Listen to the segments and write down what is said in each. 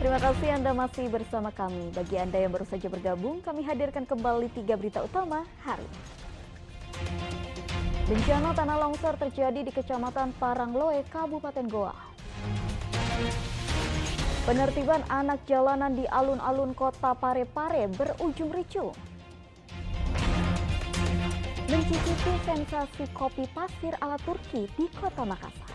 Terima kasih Anda masih bersama kami. Bagi Anda yang baru saja bergabung, kami hadirkan kembali 3 berita utama hari ini. Bencana tanah longsor terjadi di Kecamatan Parangloe, Kabupaten Goa. Penertiban anak jalanan di alun-alun kota Parepare berujung ricuh. Mencicipi sensasi kopi pasir ala Turki di kota Makassar.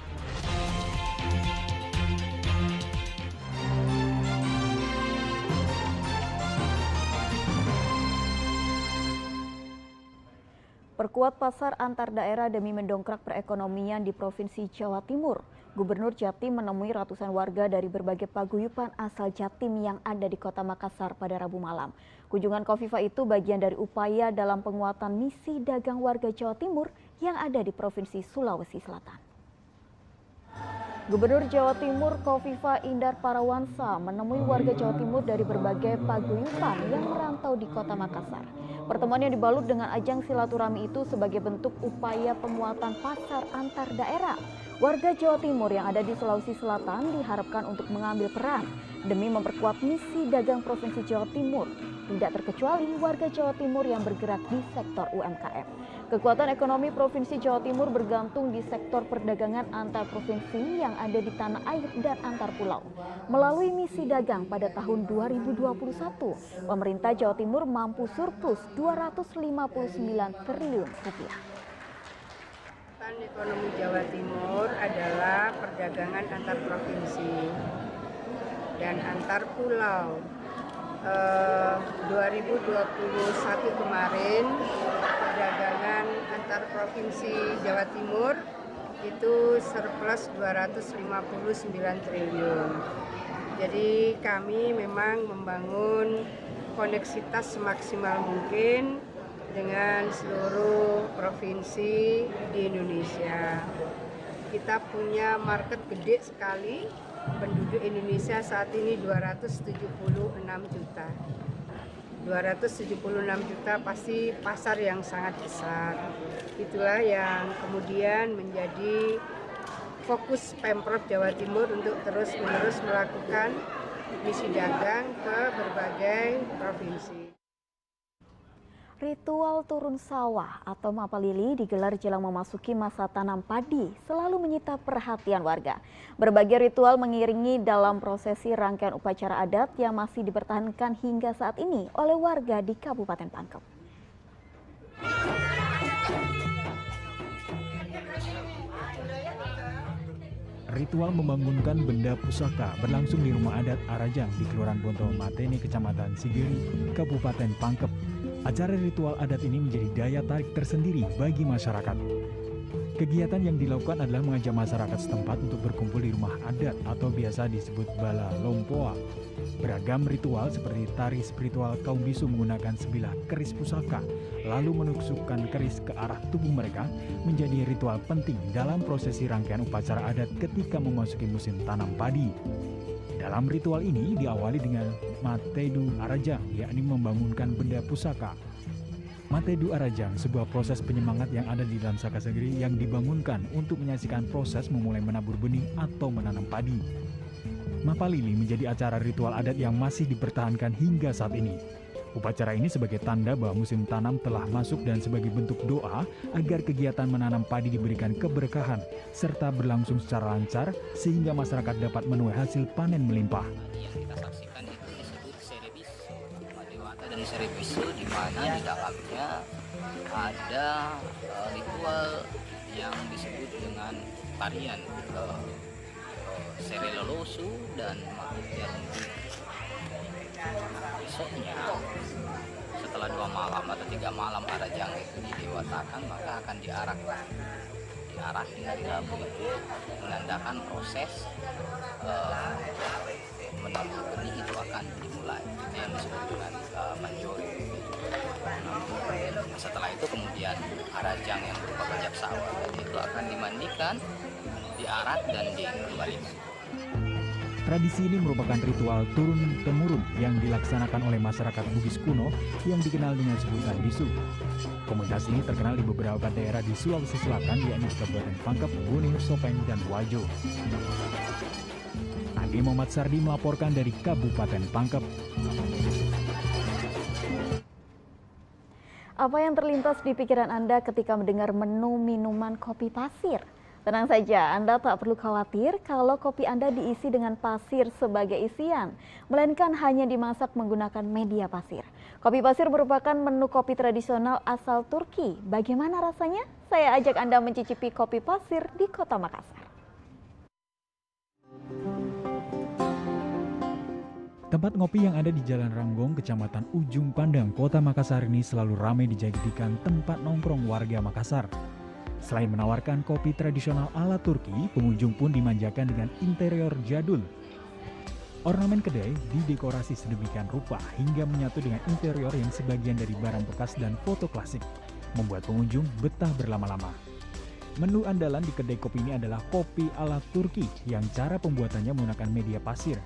Perkuat pasar antar daerah demi mendongkrak perekonomian di Provinsi Jawa Timur. Gubernur Jatim menemui ratusan warga dari berbagai paguyuban asal Jatim yang ada di kota Makassar pada Rabu malam. Kunjungan Khofifah itu bagian dari upaya dalam penguatan misi dagang warga Jawa Timur yang ada di Provinsi Sulawesi Selatan. Gubernur Jawa Timur Khofifah Indar Parawansa menemui warga Jawa Timur dari berbagai paguyuban yang merantau di kota Makassar. Pertemuan yang dibalut dengan ajang silaturahmi itu sebagai bentuk upaya penguatan pasar antar daerah. Warga Jawa Timur yang ada di Sulawesi Selatan diharapkan untuk mengambil peran demi memperkuat misi dagang Provinsi Jawa Timur. Tidak terkecuali warga Jawa Timur yang bergerak di sektor UMKM. Kekuatan ekonomi Provinsi Jawa Timur bergantung di sektor perdagangan antar provinsi yang ada di tanah air dan antar pulau. Melalui misi dagang pada tahun 2021, pemerintah Jawa Timur mampu surplus 259 triliun rupiah. Ekonomi Jawa Timur adalah perdagangan antar provinsi dan antar pulau. 2021 kemarin perdagangan antar provinsi Jawa Timur itu surplus 259 triliun. Jadi kami memang membangun koneksitas semaksimal mungkin dengan seluruh provinsi di Indonesia. Kita punya market gede sekali. Penduduk Indonesia saat ini 276 juta. 276 juta pasti pasar yang sangat besar. Itulah yang kemudian menjadi fokus Pemprov Jawa Timur untuk terus-menerus melakukan misi dagang ke berbagai provinsi. Ritual turun sawah atau mapalili digelar jelang memasuki masa tanam padi selalu menyita perhatian warga. Berbagai ritual mengiringi dalam prosesi rangkaian upacara adat yang masih dipertahankan hingga saat ini oleh warga di Kabupaten Pangkep. Ritual membangunkan benda pusaka berlangsung di rumah adat Arajang di Kelurahan Bonto Matene, Kecamatan Sigiri, Kabupaten Pangkep. Acara ritual adat ini menjadi daya tarik tersendiri bagi masyarakat. Kegiatan yang dilakukan adalah mengajak masyarakat setempat untuk berkumpul di rumah adat atau biasa disebut Bala Lompoa. Beragam ritual seperti tari spiritual kaum bisu menggunakan sebilah keris pusaka, lalu menusukkan keris ke arah tubuh mereka menjadi ritual penting dalam prosesi rangkaian upacara adat ketika memasuki musim tanam padi. Dalam ritual ini diawali dengan Matedu Arajang, yakni membangunkan benda pusaka. Matedu Arajang, sebuah proses penyemangat yang ada di dalam Saka Segeri yang dibangunkan untuk menyaksikan proses memulai menabur benih atau menanam padi. Mapalili menjadi acara ritual adat yang masih dipertahankan hingga saat ini. Upacara ini sebagai tanda bahwa musim tanam telah masuk dan sebagai bentuk doa agar kegiatan menanam padi diberikan keberkahan serta berlangsung secara lancar sehingga masyarakat dapat menuai hasil panen melimpah. Yang kita saksikan itu disebut serebis, Madewata dan serebis di mana di dalamnya ada ritual yang disebut dengan tarian serelolosu dan makutnya lentik. Besoknya setelah 2 malam atau 3 malam Arajang itu didewatakan, maka akan diarak di hari Rabu itu menandakan proses menabur benih itu akan dimulai, yang disebut dengan manjori. Setelah itu kemudian Arajang yang berupa bajak sawah itu akan dimandikan, diarak dan dikembalikan. Tradisi ini merupakan ritual turun-temurun yang dilaksanakan oleh masyarakat Bugis kuno yang dikenal dengan sebutan bisu. Komunitas ini terkenal di beberapa daerah di Sulawesi Selatan, yakni Kabupaten Pangkep, Bone, Sopeng, dan Wajo. Andi Muhammad Sardi melaporkan dari Kabupaten Pangkep. Apa yang terlintas di pikiran Anda ketika mendengar menu minuman kopi pasir? Tenang saja, Anda tak perlu khawatir kalau kopi Anda diisi dengan pasir sebagai isian, melainkan hanya dimasak menggunakan media pasir. Kopi pasir merupakan menu kopi tradisional asal Turki. Bagaimana rasanya? Saya ajak Anda mencicipi kopi pasir di Kota Makassar. Tempat ngopi yang ada di Jalan Ranggong, Kecamatan Ujung Pandang, Kota Makassar ini selalu ramai dijadikan tempat nongkrong warga Makassar. Selain menawarkan kopi tradisional ala Turki, pengunjung pun dimanjakan dengan interior jadul. Ornamen kedai didekorasi sedemikian rupa hingga menyatu dengan interior yang sebagian dari barang bekas dan foto klasik, membuat pengunjung betah berlama-lama. Menu andalan di kedai kopi ini adalah kopi ala Turki yang cara pembuatannya menggunakan media pasir.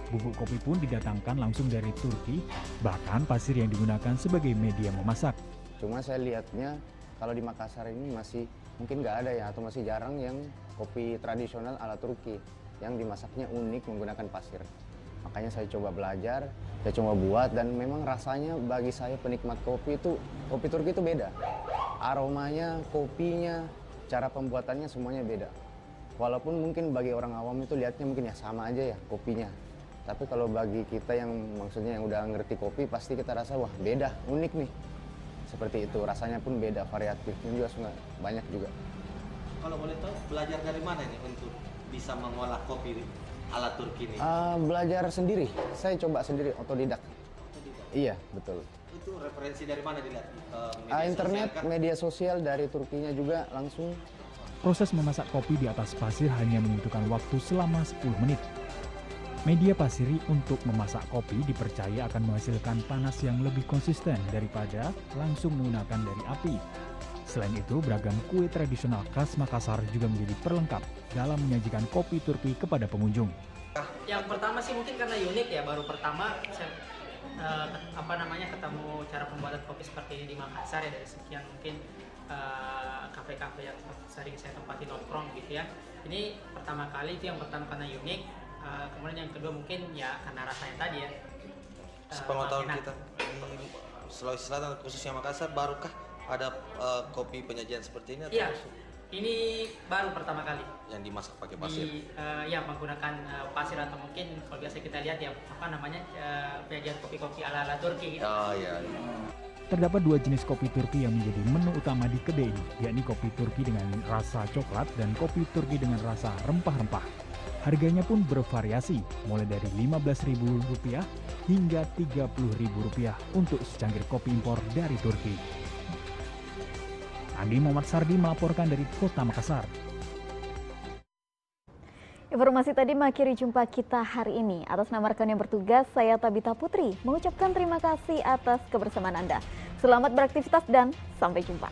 Bubuk kopi pun didatangkan langsung dari Turki, bahkan pasir yang digunakan sebagai media memasak. Cuma saya lihatnya kalau di Makassar ini masih mungkin nggak ada ya, atau masih jarang yang kopi tradisional ala Turki yang dimasaknya unik menggunakan pasir. Makanya saya coba belajar, saya coba buat, dan memang rasanya bagi saya penikmat kopi Turki itu beda. Aromanya, kopinya, cara pembuatannya semuanya beda. Walaupun mungkin bagi orang awam itu lihatnya mungkin ya sama aja ya kopinya. Tapi kalau bagi kita yang maksudnya yang udah ngerti kopi, pasti kita rasa wah beda, unik nih. Seperti itu, rasanya pun beda, variatifnya juga banyak juga. Kalau boleh tahu, belajar dari mana nih untuk bisa mengolah kopi ala Turki ini? Belajar sendiri, saya coba sendiri, otodidak. Iya, betul. Itu referensi dari mana dilihat? Internet, media sosial dari Turkinya juga langsung. Proses memasak kopi di atas pasir hanya membutuhkan waktu selama 10 menit. Media pasiri untuk memasak kopi dipercaya akan menghasilkan panas yang lebih konsisten daripada langsung menggunakan dari api. Selain itu, beragam kue tradisional khas Makassar juga menjadi perlengkap dalam menyajikan kopi Turki kepada pengunjung. Yang pertama sih mungkin karena unik ya, baru pertama saya ketemu cara pembuatan kopi seperti ini di Makassar ya, dari sekian mungkin kafe-kafe yang sering saya tempati nongkrong gitu ya. Ini pertama kali, itu yang pertama karena unik. Kemudian yang kedua mungkin ya karena rasanya tadi ya. Sepengetahuan kita di Sulawesi Selatan khususnya Makassar, barukah ada kopi penyajian seperti ini? Atau iya, ini baru pertama kali. Yang dimasak pakai pasir? Ya menggunakan pasir, atau mungkin kalau biasa kita lihat ya penyajian kopi-kopi ala Turki gitu. Oh iya. Terdapat 2 jenis kopi Turki yang menjadi menu utama di kedai ini, yakni kopi Turki dengan rasa coklat dan kopi Turki dengan rasa rempah-rempah. Harganya pun bervariasi, mulai dari Rp15.000 hingga Rp30.000 untuk secangkir kopi impor dari Turki. Andi Muhammad Sardi melaporkan dari Kota Makassar. Informasi tadi mengakhiri jumpa kita hari ini. Atas nama rekan yang bertugas, saya Tabita Putri mengucapkan terima kasih atas kebersamaan Anda. Selamat beraktivitas dan sampai jumpa.